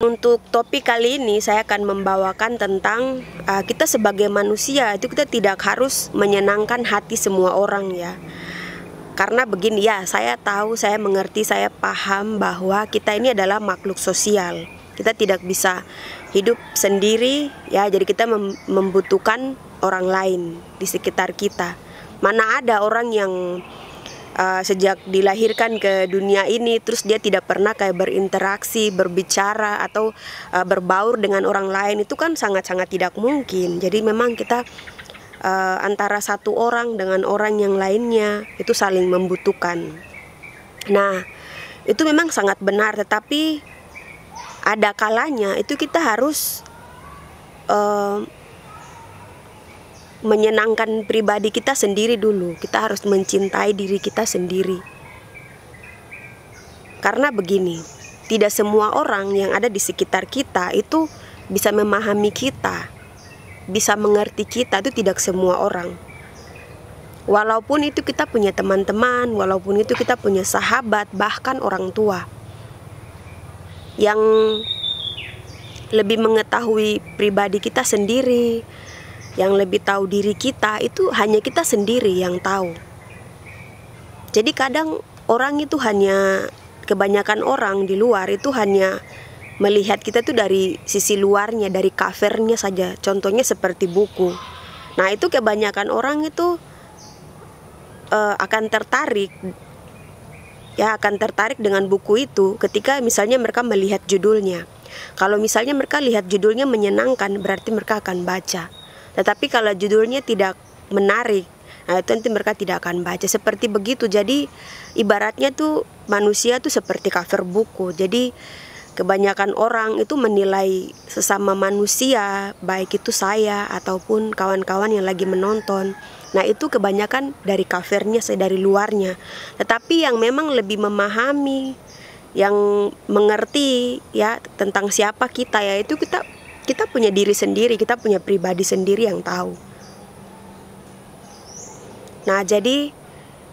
Untuk topik kali ini saya akan membawakan tentang kita sebagai manusia itu kita tidak harus menyenangkan hati semua orang ya. Karena begini ya, saya tahu, saya mengerti, saya paham bahwa kita ini adalah makhluk sosial. Kita tidak bisa hidup sendiri ya, jadi kita membutuhkan orang lain di sekitar kita. Mana ada orang yang sejak dilahirkan ke dunia ini terus dia tidak pernah kayak berinteraksi, berbicara atau berbaur dengan orang lain, itu kan sangat-sangat tidak mungkin. Jadi memang kita antara satu orang dengan orang yang lainnya itu saling membutuhkan. Nah, itu memang sangat benar, tetapi ada kalanya itu kita harus menyenangkan pribadi kita sendiri dulu. Kita harus mencintai diri kita sendiri. Karena begini, tidak semua orang yang ada di sekitar kita itu bisa memahami kita, bisa mengerti kita, itu tidak semua orang. Walaupun itu kita punya teman-teman, walaupun itu kita punya sahabat, bahkan orang tua yang lebih mengetahui pribadi kita sendiri, yang lebih tahu diri kita, itu hanya kita sendiri yang tahu. Jadi kadang orang itu kebanyakan orang di luar itu hanya melihat kita tuh dari sisi luarnya, dari covernya saja. Contohnya seperti buku. Nah, itu kebanyakan orang itu akan tertarik dengan buku itu ketika misalnya mereka melihat judulnya. Kalau misalnya mereka lihat judulnya menyenangkan, berarti mereka akan baca. Tetapi kalau judulnya tidak menarik, nah itu nanti mereka tidak akan baca. Seperti begitu. Jadi ibaratnya tuh manusia tuh seperti cover buku. Jadi kebanyakan orang itu menilai sesama manusia, baik itu saya ataupun kawan-kawan yang lagi menonton. Nah, itu kebanyakan dari covernya, dari luarnya. Tetapi yang memang lebih memahami, yang mengerti ya tentang siapa kita, yaitu kita punya diri sendiri, kita punya pribadi sendiri yang tahu. Nah, jadi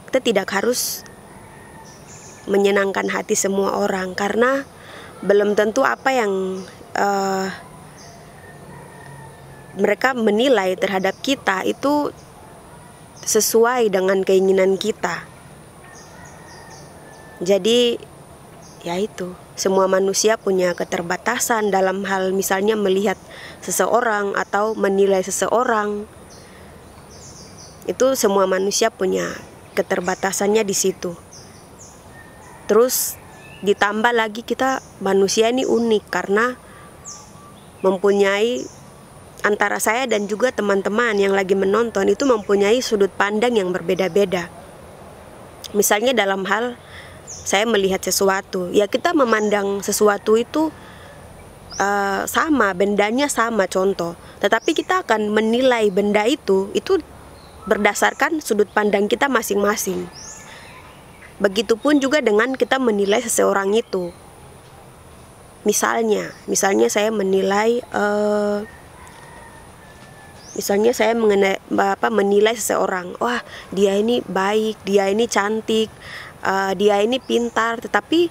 kita tidak harus menyenangkan hati semua orang, karena belum tentu apa yang mereka menilai terhadap kita itu sesuai dengan keinginan kita. Jadi ya itu, semua manusia punya keterbatasan dalam hal misalnya melihat seseorang atau menilai seseorang. Itu semua manusia punya keterbatasannya di situ. Terus ditambah lagi kita manusia ini unik karena mempunyai, antara saya dan juga teman-teman yang lagi menonton itu mempunyai sudut pandang yang berbeda-beda. Misalnya dalam hal saya melihat sesuatu, ya kita memandang sesuatu itu sama, bendanya sama contoh. Tetapi kita akan menilai benda itu berdasarkan sudut pandang kita masing-masing. Begitupun juga dengan kita menilai seseorang itu. Misalnya saya menilai menilai seseorang, wah dia ini baik, dia ini cantik, dia ini pintar, tetapi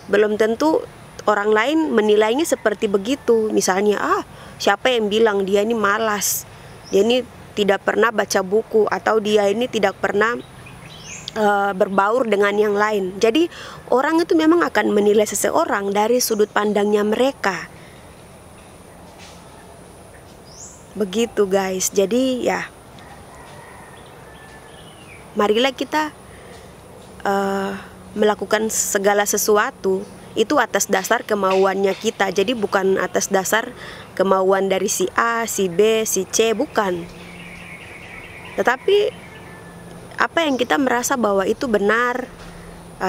belum tentu orang lain menilainya seperti begitu. Misalnya, siapa yang bilang dia ini malas, dia ini tidak pernah baca buku, atau dia ini tidak pernah berbaur dengan yang lain. Jadi orang itu memang akan menilai seseorang dari sudut pandangnya mereka. Begitu guys. Jadi ya, marilah kita melakukan segala sesuatu itu atas dasar kemauannya kita. Jadi bukan atas dasar kemauan dari si A, si B, si C, bukan. Tetapi apa yang kita merasa bahwa itu benar,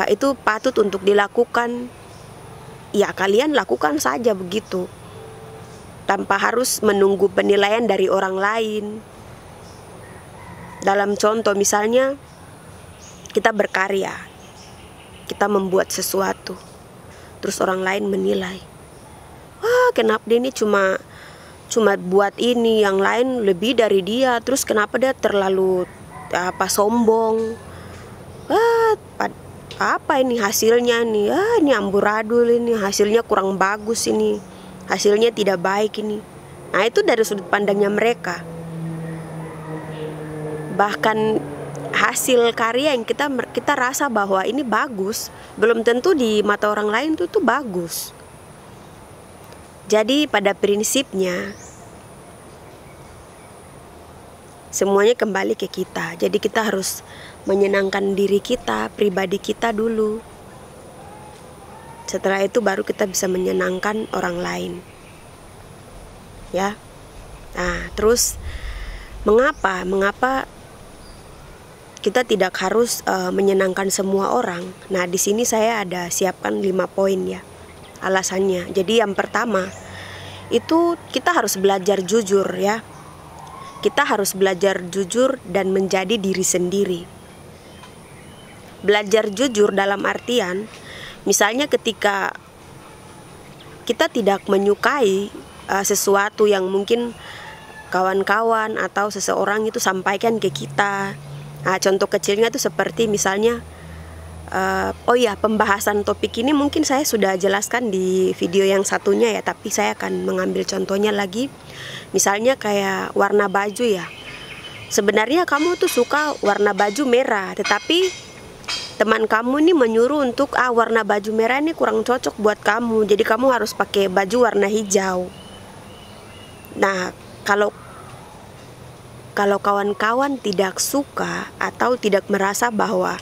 itu patut untuk dilakukan, ya kalian lakukan saja begitu, tanpa harus menunggu penilaian dari orang lain. Dalam contoh misalnya kita berkarya, kita membuat sesuatu, terus orang lain menilai, wah kenapa dia ini cuma buat ini, yang lain lebih dari dia, terus kenapa dia terlalu sombong, apa ini hasilnya nih, ini amburadul, ini hasilnya kurang bagus ini. hasilnya tidak baik ini. Nah, itu dari sudut pandangnya mereka. Bahkan hasil karya yang kita rasa bahwa ini bagus, belum tentu di mata orang lain itu bagus. Jadi pada prinsipnya semuanya kembali ke kita. Jadi kita harus menyenangkan diri kita, pribadi kita dulu. Setelah itu baru kita bisa menyenangkan orang lain. Ya. Nah, terus mengapa kita tidak harus menyenangkan semua orang? Nah, di sini saya ada siapkan 5 poin ya. Alasannya. Jadi yang pertama, itu kita harus belajar jujur ya. Kita harus belajar jujur dan menjadi diri sendiri. Belajar jujur dalam artian, misalnya ketika kita tidak menyukai sesuatu yang mungkin kawan-kawan atau seseorang itu sampaikan ke kita. Nah, contoh kecilnya itu seperti misalnya, pembahasan topik ini mungkin saya sudah jelaskan di video yang satunya ya, tapi saya akan mengambil contohnya lagi. Misalnya kayak warna baju ya. Sebenarnya kamu tuh suka warna baju merah, tetapi teman kamu ini menyuruh untuk warna baju merah ini kurang cocok buat kamu, jadi kamu harus pakai baju warna hijau. Nah, kalau kawan-kawan tidak suka atau tidak merasa bahwa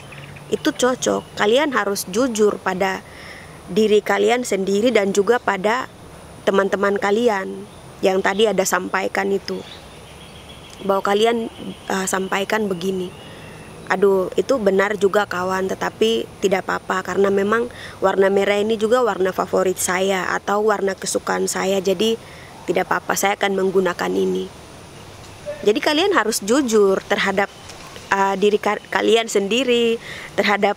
itu cocok, kalian harus jujur pada diri kalian sendiri dan juga pada teman-teman kalian yang tadi ada sampaikan itu, bahwa kalian sampaikan begini, aduh itu benar juga kawan, tetapi tidak apa-apa karena memang warna merah ini juga warna favorit saya atau warna kesukaan saya, jadi tidak apa-apa, saya akan menggunakan ini. Jadi kalian harus jujur terhadap diri kalian sendiri, terhadap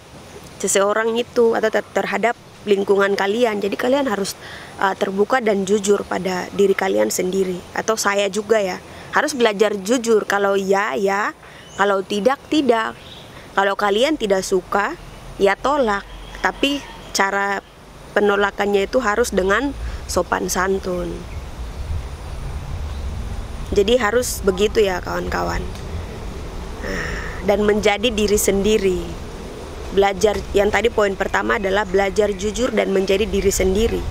seseorang itu atau terhadap lingkungan kalian. Jadi kalian harus terbuka dan jujur pada diri kalian sendiri. Atau saya juga ya, harus belajar jujur. Kalau ya, kalau tidak, tidak. Kalau kalian tidak suka, ya tolak. Tapi cara penolakannya itu harus dengan sopan santun. Jadi harus begitu ya kawan-kawan. Nah, dan menjadi diri sendiri. Belajar, yang tadi poin pertama adalah belajar jujur dan menjadi diri sendiri.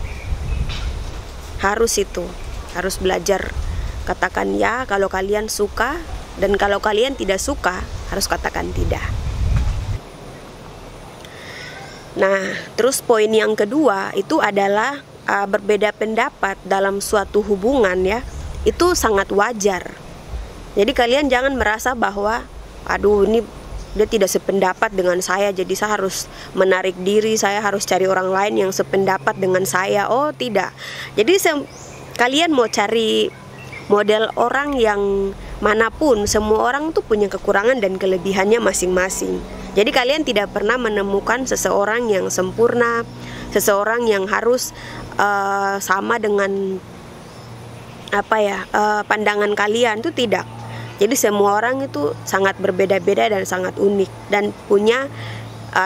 Harus itu, harus belajar katakan ya kalau kalian suka, dan kalau kalian tidak suka harus katakan tidak. Nah, terus poin yang kedua itu adalah berbeda pendapat dalam suatu hubungan ya, itu sangat wajar. Jadi kalian jangan merasa bahwa aduh ini dia tidak sependapat dengan saya, jadi saya harus menarik diri, saya harus cari orang lain yang sependapat dengan saya. Oh tidak. Jadi kalian mau cari model orang yang manapun, semua orang tuh punya kekurangan dan kelebihannya masing-masing. Jadi kalian tidak pernah menemukan seseorang yang sempurna, seseorang yang harus sama dengan pandangan kalian, itu tidak. Jadi semua orang itu sangat berbeda-beda dan sangat unik dan punya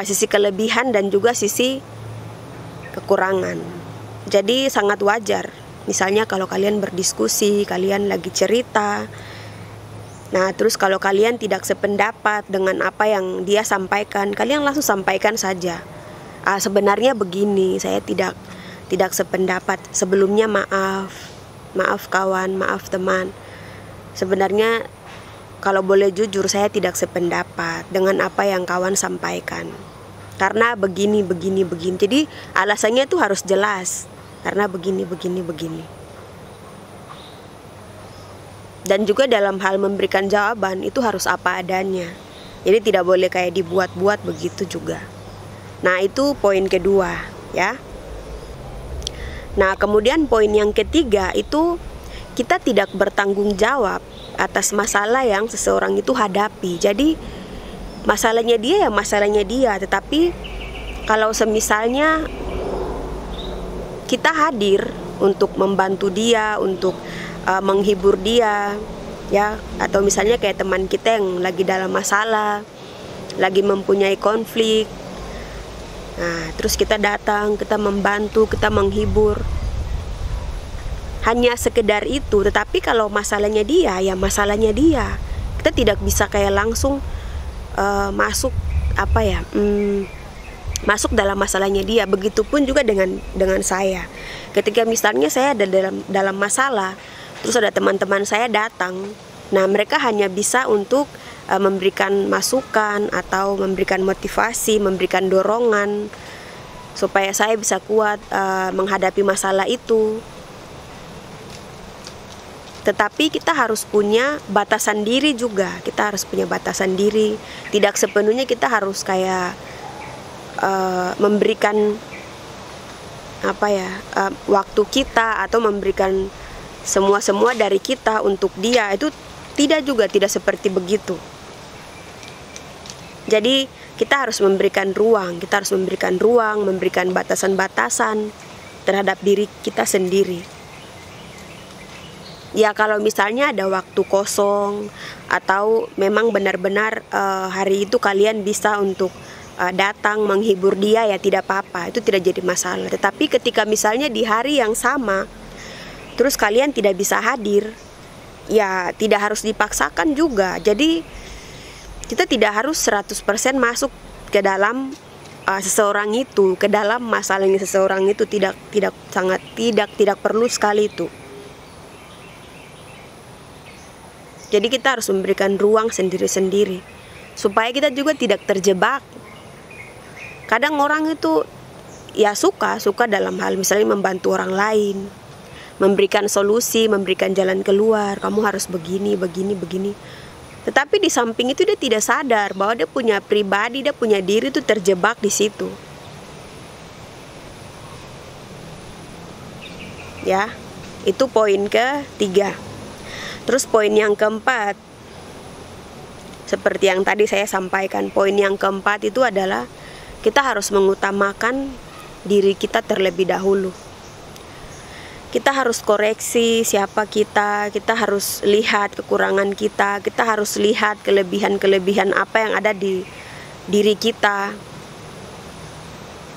sisi kelebihan dan juga sisi kekurangan. Jadi sangat wajar. Misalnya kalau kalian berdiskusi, kalian lagi cerita. Nah, terus kalau kalian tidak sependapat dengan apa yang dia sampaikan, kalian langsung sampaikan saja. Sebenarnya begini, saya tidak sependapat. Sebelumnya maaf kawan, maaf teman. Sebenarnya kalau boleh jujur, saya tidak sependapat dengan apa yang kawan sampaikan. Karena begini. Jadi alasannya itu harus jelas. Karena begini. Dan juga dalam hal memberikan jawaban itu harus apa adanya. Jadi tidak boleh kayak dibuat-buat begitu juga. Nah, itu poin kedua ya. Nah, kemudian poin yang ketiga itu kita tidak bertanggung jawab atas masalah yang seseorang itu hadapi. Jadi masalahnya dia ya masalahnya dia, tetapi kalau semisalnya kita hadir untuk membantu dia, untuk menghibur dia ya, atau misalnya kayak teman kita yang lagi dalam masalah, lagi mempunyai konflik. Nah, terus kita datang, kita membantu, kita menghibur. hanya sekedar itu. Tetapi kalau masalahnya dia, ya masalahnya dia. Kita tidak bisa kayak langsung masuk masuk dalam masalahnya dia. Begitupun juga dengan saya. Ketika misalnya saya ada dalam masalah, terus ada teman-teman saya datang, nah mereka hanya bisa untuk memberikan masukan atau memberikan motivasi, memberikan dorongan supaya saya bisa kuat menghadapi masalah itu. Tetapi kita harus punya batasan diri juga. Kita harus punya batasan diri. Tidak sepenuhnya kita harus kayak memberikan waktu kita atau memberikan semua dari kita untuk dia. Itu tidak seperti begitu. Jadi kita harus memberikan ruang. Kita harus memberikan ruang, memberikan batasan-batasan terhadap diri kita sendiri. Ya kalau misalnya ada waktu kosong atau memang benar-benar hari itu kalian bisa untuk datang menghibur dia, ya tidak apa-apa, itu tidak jadi masalah. Tetapi ketika misalnya di hari yang sama terus kalian tidak bisa hadir, ya tidak harus dipaksakan juga. Jadi kita tidak harus 100% masuk ke dalam seseorang itu, ke dalam masalahnya seseorang itu. Tidak perlu sekali itu. Jadi kita harus memberikan ruang sendiri-sendiri supaya kita juga tidak terjebak. Kadang orang itu ya suka dalam hal misalnya membantu orang lain, memberikan solusi, memberikan jalan keluar. Kamu harus begini. Tetapi di samping itu dia tidak sadar bahwa dia punya pribadi, dia punya diri itu terjebak di situ. Ya, itu poin ketiga. Terus poin yang keempat, seperti yang tadi saya sampaikan, poin yang keempat itu adalah kita harus mengutamakan diri kita terlebih dahulu. Kita harus koreksi siapa kita harus lihat kekurangan kita harus lihat kelebihan-kelebihan apa yang ada di diri kita.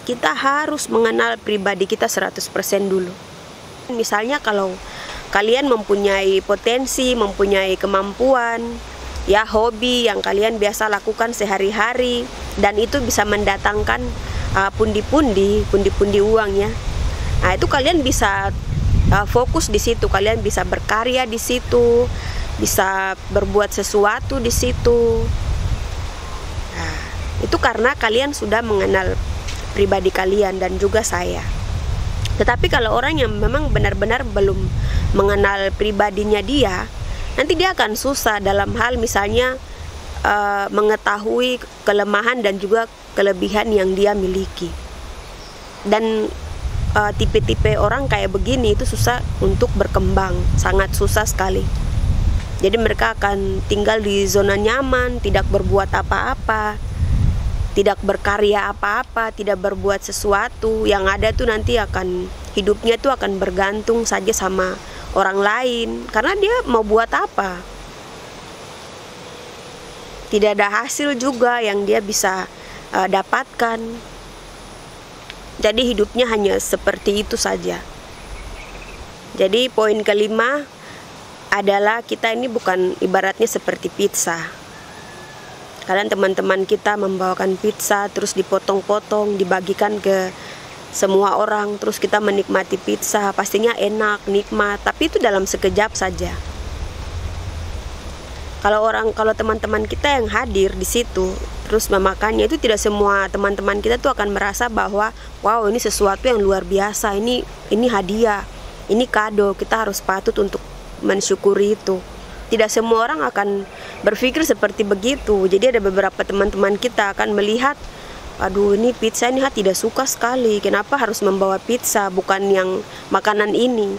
Kita harus mengenal pribadi kita 100% dulu. Misalnya kalau kalian mempunyai potensi, mempunyai kemampuan, ya hobi yang kalian biasa lakukan sehari-hari, dan itu bisa mendatangkan pundi-pundi uang ya. Nah, itu kalian bisa fokus di situ, kalian bisa berkarya di situ, bisa berbuat sesuatu di situ. Nah, itu karena kalian sudah mengenal pribadi kalian dan juga saya. Tetapi kalau orang yang memang benar-benar belum mengenal pribadinya dia, nanti dia akan susah dalam hal misalnya mengetahui kelemahan dan juga kelebihan yang dia miliki. Dan tipe-tipe orang kayak begini itu susah untuk berkembang, sangat susah sekali. Jadi mereka akan tinggal di zona nyaman, tidak berbuat apa-apa, tidak berkarya apa-apa, tidak berbuat sesuatu. Yang ada tuh nanti hidupnya tuh akan bergantung saja sama orang lain, karena dia mau buat apa? Tidak ada hasil juga yang dia bisa dapatkan. Jadi hidupnya hanya seperti itu saja. Jadi poin kelima adalah kita ini bukan ibaratnya seperti pizza. Kalian teman-teman kita membawakan pizza terus dipotong-potong, dibagikan ke semua orang, terus kita menikmati pizza, pastinya enak, nikmat, tapi itu dalam sekejap saja. Kalau teman-teman kita yang hadir di situ terus memakannya, itu tidak semua teman-teman kita tuh akan merasa bahwa wow, ini sesuatu yang luar biasa, ini hadiah, ini kado, kita harus patut untuk mensyukuri itu. Tidak semua orang akan berpikir seperti begitu. Jadi ada beberapa teman-teman kita akan melihat, aduh ini pizza ini tidak suka sekali, kenapa harus membawa pizza bukan yang makanan ini.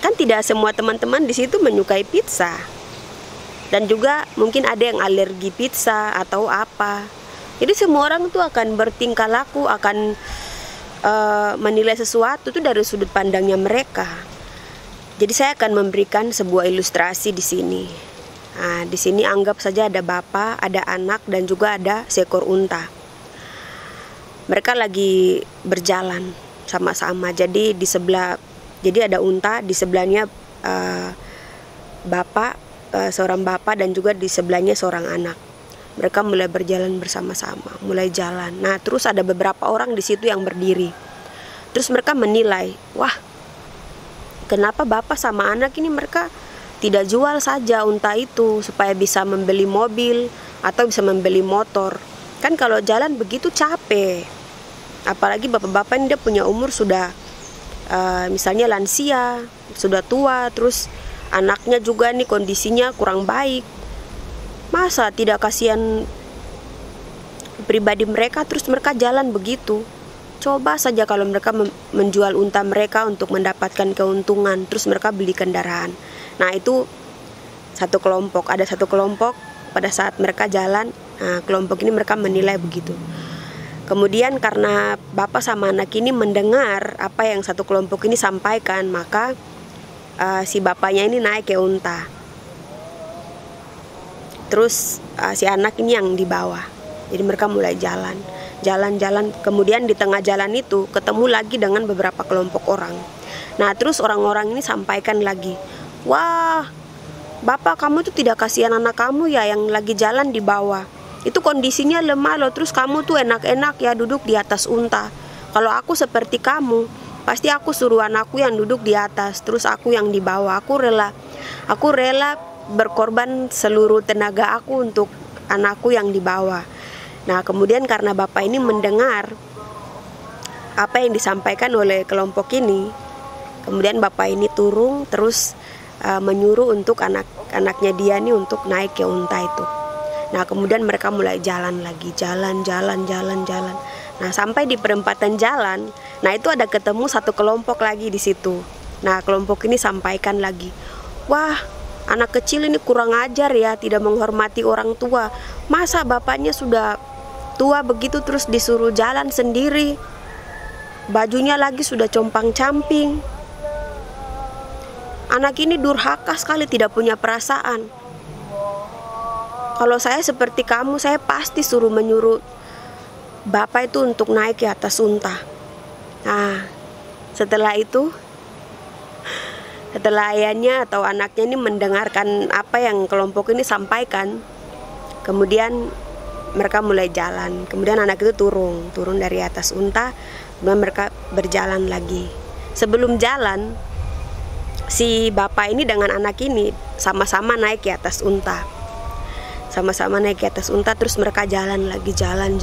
Kan tidak semua teman-teman di situ menyukai pizza. Dan juga mungkin ada yang alergi pizza atau apa. Jadi semua orang tuh akan bertingkah laku, akan menilai sesuatu itu dari sudut pandangnya mereka. Jadi saya akan memberikan sebuah ilustrasi di sini. Nah, di sini anggap saja ada bapak, ada anak, dan juga ada seekor unta. Mereka lagi berjalan sama-sama. Jadi di Jadi ada unta di sebelahnya seorang bapak dan juga di sebelahnya seorang anak. Mereka mulai berjalan bersama-sama, mulai jalan. Nah, terus ada beberapa orang di situ yang berdiri. Terus mereka menilai, wah, kenapa bapak sama anak ini mereka tidak jual saja unta itu supaya bisa membeli mobil atau bisa membeli motor. Kan kalau jalan begitu capek. Apalagi bapak-bapak ini dia punya umur sudah misalnya lansia, sudah tua, terus anaknya juga nih kondisinya kurang baik. Masa tidak kasihan pribadi mereka terus mereka jalan begitu? Coba saja kalau mereka menjual unta mereka untuk mendapatkan keuntungan, terus mereka beli kendaraan. Nah, itu satu kelompok. Ada satu kelompok pada saat mereka jalan, nah, kelompok ini mereka menilai begitu. Kemudian karena bapak sama anak ini mendengar apa yang satu kelompok ini sampaikan, maka si bapaknya ini naik ke unta. Terus si anak ini yang di bawah. Jadi mereka mulai jalan. Kemudian di tengah jalan itu ketemu lagi dengan beberapa kelompok orang. Nah, terus orang-orang ini sampaikan lagi, wah, bapak kamu tuh tidak kasihan anak kamu ya yang lagi jalan di bawah. Itu kondisinya lemah loh, terus kamu tuh enak-enak ya duduk di atas unta. Kalau aku seperti kamu, pasti aku suruh anakku yang duduk di atas, terus aku yang di bawah. Aku rela berkorban seluruh tenaga aku untuk anakku yang di bawah. Nah, kemudian karena bapak ini mendengar apa yang disampaikan oleh kelompok ini, kemudian bapak ini turun terus menyuruh untuk anak-anaknya dia nih untuk naik ke unta itu. Nah, kemudian mereka mulai jalan lagi, jalan. Nah, sampai di perempatan jalan, nah itu ada ketemu satu kelompok lagi di situ. Nah, kelompok ini sampaikan lagi, wah, anak kecil ini kurang ajar ya, tidak menghormati orang tua. Masa bapaknya sudah tua begitu terus disuruh jalan sendiri? Bajunya lagi sudah compang-camping. Anak ini durhaka sekali, tidak punya perasaan. Kalau saya seperti kamu, saya pasti menyuruh bapak itu untuk naik ke atas unta. Nah, setelah ayahnya atau anaknya ini mendengarkan apa yang kelompok ini sampaikan, kemudian mereka mulai jalan. Kemudian anak itu turun dari atas unta, kemudian mereka berjalan lagi. Sebelum jalan, si bapak ini dengan anak ini sama-sama naik ke atas unta. Terus mereka jalan lagi, jalan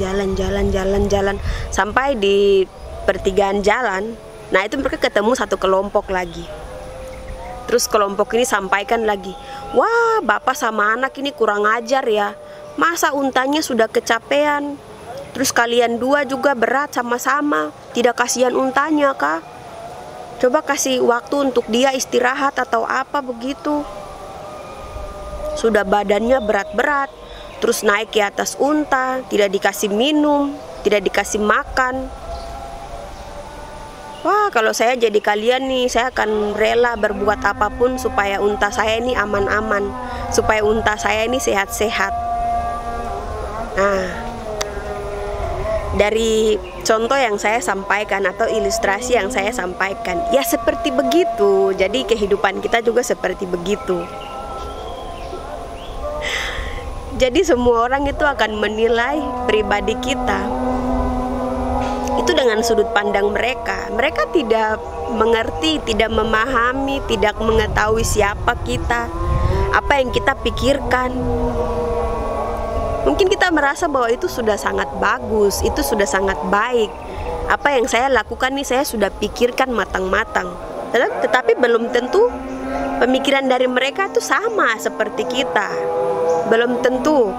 sampai di pertigaan jalan. Nah, itu mereka ketemu satu kelompok lagi. Terus kelompok ini sampaikan lagi, wah, bapak sama anak ini kurang ajar ya. Masa untanya sudah kecapean, terus kalian dua juga berat sama-sama, tidak kasihan untanya kah? Coba kasih waktu untuk dia istirahat atau apa begitu. Sudah badannya berat-berat, terus naik ke atas unta, tidak dikasih minum, tidak dikasih makan. Wah, kalau saya jadi kalian nih, saya akan rela berbuat apapun supaya unta saya ini aman-aman, supaya unta saya ini sehat-sehat. Nah, dari contoh yang saya sampaikan atau ilustrasi yang saya sampaikan, ya seperti begitu. Jadi kehidupan kita juga seperti begitu. Jadi semua orang itu akan menilai pribadi kita itu dengan sudut pandang mereka. Mereka tidak mengerti, tidak memahami, tidak mengetahui siapa kita, apa yang kita pikirkan. Mungkin kita merasa bahwa itu sudah sangat bagus, itu sudah sangat baik. Apa yang saya lakukan nih saya sudah pikirkan matang-matang. Tetapi belum tentu pemikiran dari mereka itu sama seperti kita. Belum tentu.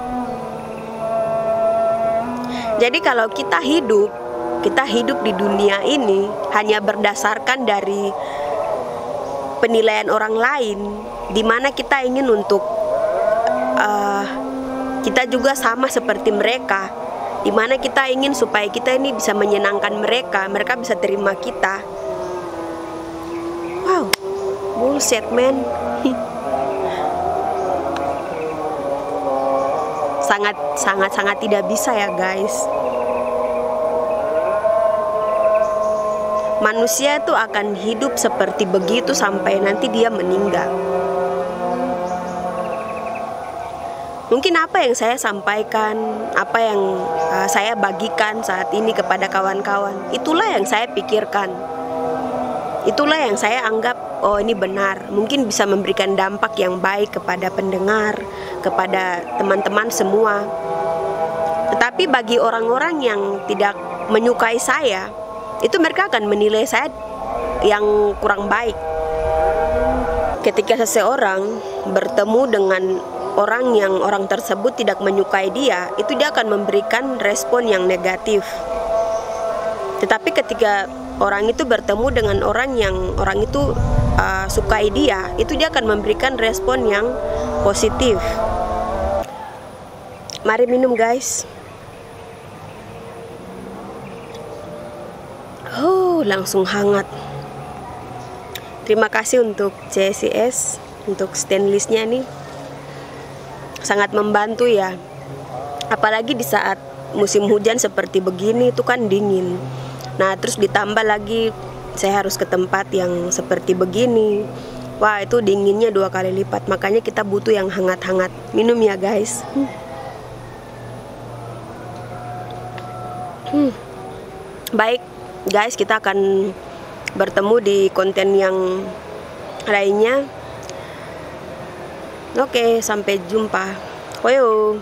Jadi kalau kita hidup di dunia ini hanya berdasarkan dari penilaian orang lain, di mana kita ingin untuk kita juga sama seperti mereka, di mana kita ingin supaya kita ini bisa menyenangkan mereka, mereka bisa terima kita. Wow, bullshit man. sangat tidak bisa ya guys. manusia itu akan hidup seperti begitu sampai nanti dia meninggal. Mungkin apa yang saya sampaikan, apa yang saya bagikan saat ini kepada kawan-kawan, itulah yang saya pikirkan. Itulah yang saya anggap, oh ini benar. Mungkin bisa memberikan dampak yang baik kepada pendengar, kepada teman-teman semua. Tetapi bagi orang-orang yang tidak menyukai saya, itu mereka akan menilai saya yang kurang baik. Ketika seseorang bertemu dengan orang yang orang tersebut tidak menyukai dia, itu dia akan memberikan respon yang negatif. Tetapi ketika orang itu bertemu dengan orang yang orang itu sukai dia, itu dia akan memberikan respon yang positif. Mari minum guys. Langsung hangat. Terima kasih untuk CSIS, untuk stainlessnya nih. Sangat membantu ya. Apalagi di saat musim hujan seperti begini, itu kan dingin. Nah terus ditambah lagi saya harus ke tempat yang seperti begini. Wah itu dinginnya 2 kali lipat. Makanya kita butuh yang hangat-hangat. Minum ya guys. Baik guys, kita akan bertemu di konten yang lainnya. Oke, sampai jumpa. Woyo.